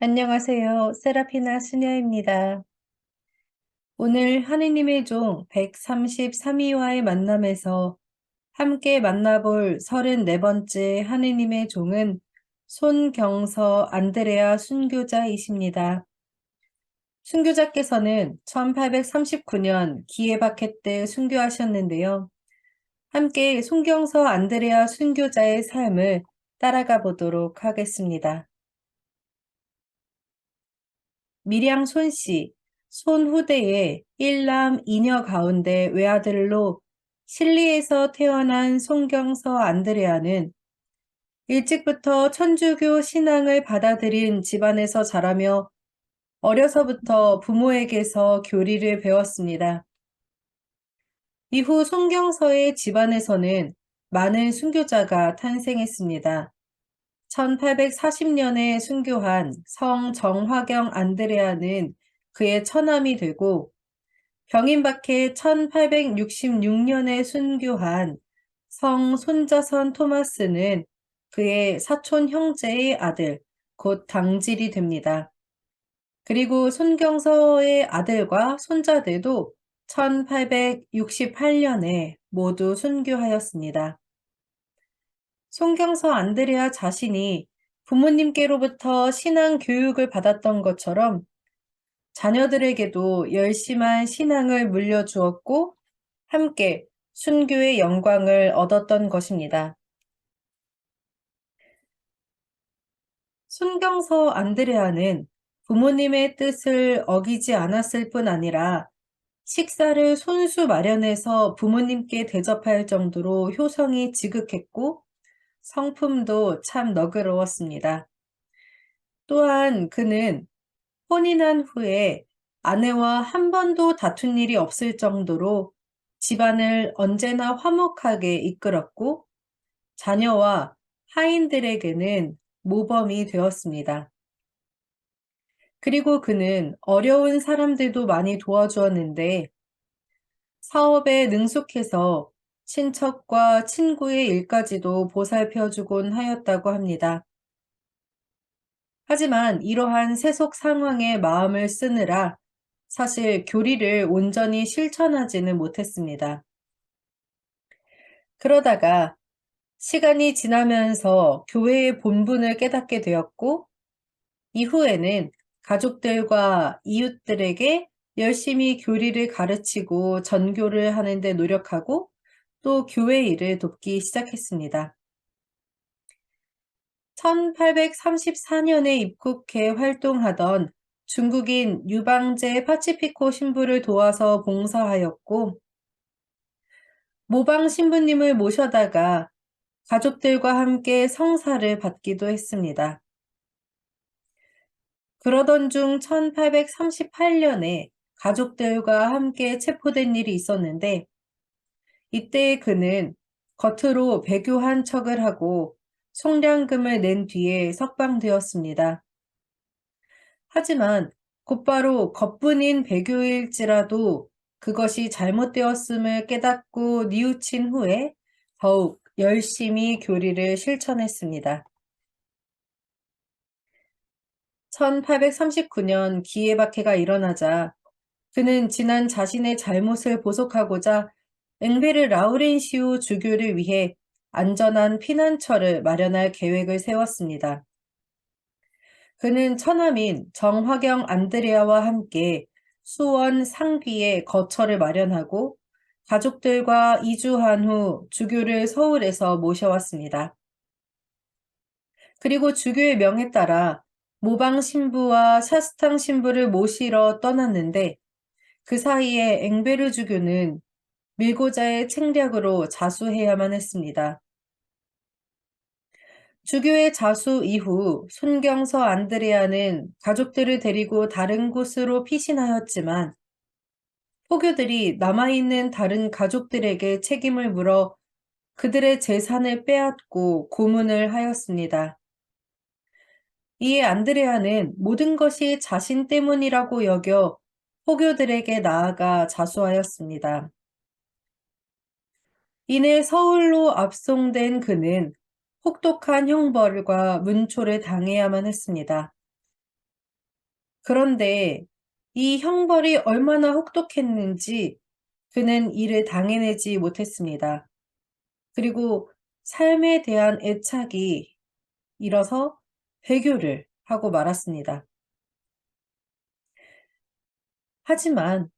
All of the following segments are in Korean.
안녕하세요. 세라피나 수녀입니다. 오늘 하느님의 종 133위와의 만남에서 함께 만나볼 34번째 하느님의 종은 손경서 안드레아 순교자이십니다. 순교자께서는 1839년 기예박해 때 순교하셨는데요. 함께 손경서 안드레아 순교자의 삶을 따라가 보도록 하겠습니다. 밀양 손씨, 손후대의 일남 이녀 가운데 외아들로 실리에서 태어난 손경서 안드레아는 일찍부터 천주교 신앙을 받아들인 집안에서 자라며 어려서부터 부모에게서 교리를 배웠습니다. 이후 손경서의 집안에서는 많은 순교자가 탄생했습니다. 1840년에 순교한 성 정화경 안드레아는 그의 처남이 되고 병인박해 1866년에 순교한 성 손자선 토마스는 그의 사촌 형제의 아들, 곧 당질이 됩니다. 그리고 손경서의 아들과 손자들도 1868년에 모두 순교하였습니다. 손경서 안드레아 자신이 부모님께로부터 신앙 교육을 받았던 것처럼 자녀들에게도 열심한 신앙을 물려주었고 함께 순교의 영광을 얻었던 것입니다. 손경서 안드레아는 부모님의 뜻을 어기지 않았을 뿐 아니라 식사를 손수 마련해서 부모님께 대접할 정도로 효성이 지극했고 성품도 참 너그러웠습니다. 또한 그는 혼인한 후에 아내와 한 번도 다툰 일이 없을 정도로 집안을 언제나 화목하게 이끌었고 자녀와 하인들에게는 모범이 되었습니다. 그리고 그는 어려운 사람들도 많이 도와주었는데 사업에 능숙해서 친척과 친구의 일까지도 보살펴주곤 하였다고 합니다. 하지만 이러한 세속 상황에 마음을 쓰느라 사실 교리를 온전히 실천하지는 못했습니다. 그러다가 시간이 지나면서 교회의 본분을 깨닫게 되었고 이후에는 가족들과 이웃들에게 열심히 교리를 가르치고 전교를 하는 데 노력하고 또 교회 일을 돕기 시작했습니다. 1834년에 입국해 활동하던 중국인 유방제 파치피코 신부를 도와서 봉사하였고 모방 신부님을 모셔다가 가족들과 함께 성사를 받기도 했습니다. 그러던 중 1838년에 가족들과 함께 체포된 일이 있었는데 이때 그는 겉으로 배교한 척을 하고 송량금을 낸 뒤에 석방되었습니다. 하지만 곧바로 겉뿐인 배교일지라도 그것이 잘못되었음을 깨닫고 뉘우친 후에 더욱 열심히 교리를 실천했습니다. 1839년 기예박해가 일어나자 그는 지난 자신의 잘못을 보속하고자 엥베르 라우렌시우 주교를 위해 안전한 피난처를 마련할 계획을 세웠습니다. 그는 처남인 정화경 안드레아와 함께 수원 상귀에 거처를 마련하고 가족들과 이주한 후 주교를 서울에서 모셔왔습니다. 그리고 주교의 명에 따라 모방 신부와 샤스탕 신부를 모시러 떠났는데 그 사이에 엥베르 주교는 밀고자의 책략으로 자수해야만 했습니다. 주교의 자수 이후 손경서 안드레아는 가족들을 데리고 다른 곳으로 피신하였지만 포교들이 남아있는 다른 가족들에게 책임을 물어 그들의 재산을 빼앗고 고문을 하였습니다. 이에 안드레아는 모든 것이 자신 때문이라고 여겨 포교들에게 나아가 자수하였습니다. 이내 서울로 압송된 그는 혹독한 형벌과 문초를 당해야만 했습니다. 그런데 이 형벌이 얼마나 혹독했는지 그는 이를 당해내지 못했습니다. 그리고 삶에 대한 애착이 일어서 배교를 하고 말았습니다. 하지만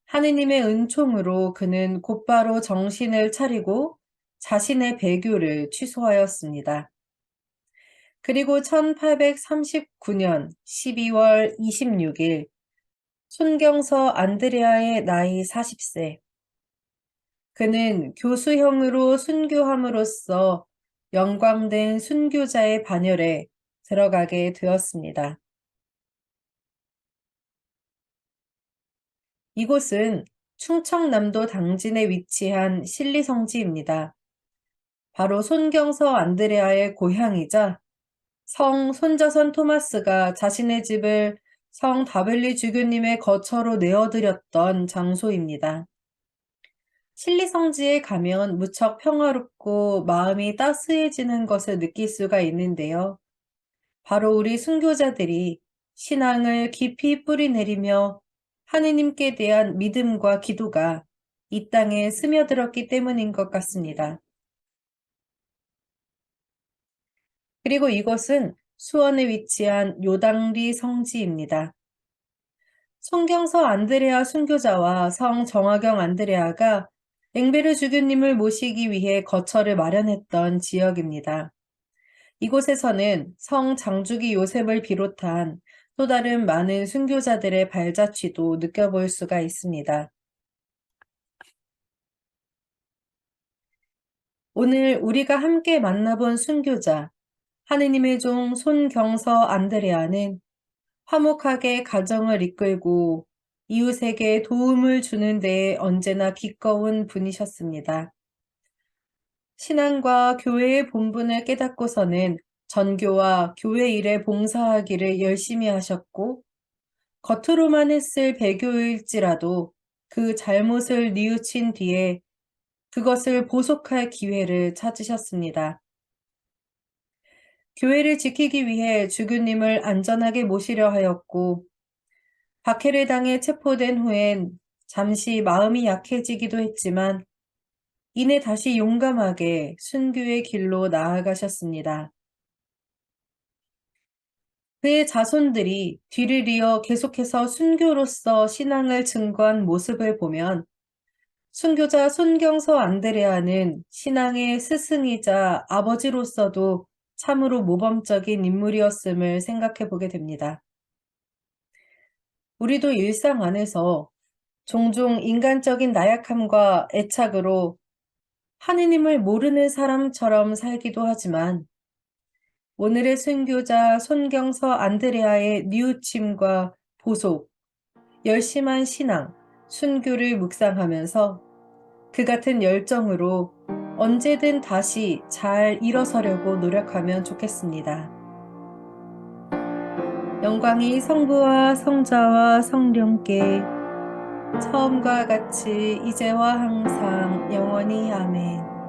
하느님의 은총으로 그는 곧바로 정신을 차리고 자신의 배교를 취소하였습니다. 그리고 1839년 12월 26일 손경서 안드레아의 나이 40세. 그는 교수형으로 순교함으로써 영광된 순교자의 반열에 들어가게 되었습니다. 이곳은 충청남도 당진에 위치한 신리성지입니다. 바로 손경서 안드레아의 고향이자 성 손자선 토마스가 자신의 집을 성 다벨리 주교님의 거처로 내어드렸던 장소입니다. 신리성지에 가면 무척 평화롭고 마음이 따스해지는 것을 느낄 수가 있는데요. 바로 우리 순교자들이 신앙을 깊이 뿌리내리며 하느님께 대한 믿음과 기도가 이 땅에 스며들었기 때문인 것 같습니다. 그리고 이것은 수원에 위치한 요당리 성지입니다. 손경서 안드레아 순교자와 성 정화경 안드레아가 엥베르 주교님을 모시기 위해 거처를 마련했던 지역입니다. 이곳에서는 성 장주기 요셉을 비롯한 또 다른 많은 순교자들의 발자취도 느껴볼 수가 있습니다. 오늘 우리가 함께 만나본 순교자, 하느님의 종 손경서 안드레아는 화목하게 가정을 이끌고 이웃에게 도움을 주는 데에 언제나 기꺼운 분이셨습니다. 신앙과 교회의 본분을 깨닫고서는 전교와 교회 일에 봉사하기를 열심히 하셨고, 겉으로만 했을 배교일지라도 그 잘못을 뉘우친 뒤에 그것을 보속할 기회를 찾으셨습니다. 교회를 지키기 위해 주교님을 안전하게 모시려 하였고, 박해를 당해 체포된 후엔 잠시 마음이 약해지기도 했지만, 이내 다시 용감하게 순교의 길로 나아가셨습니다. 그의 자손들이 뒤를 이어 계속해서 순교로서 신앙을 증거한 모습을 보면 순교자 손경서 안드레아는 신앙의 스승이자 아버지로서도 참으로 모범적인 인물이었음을 생각해 보게 됩니다. 우리도 일상 안에서 종종 인간적인 나약함과 애착으로 하느님을 모르는 사람처럼 살기도 하지만 오늘의 순교자 손경서 안드레아의 뉘우침과 보속, 열심한 신앙, 순교를 묵상하면서 그 같은 열정으로 언제든 다시 잘 일어서려고 노력하면 좋겠습니다. 영광이 성부와 성자와 성령께 처음과 같이 이제와 항상 영원히 아멘.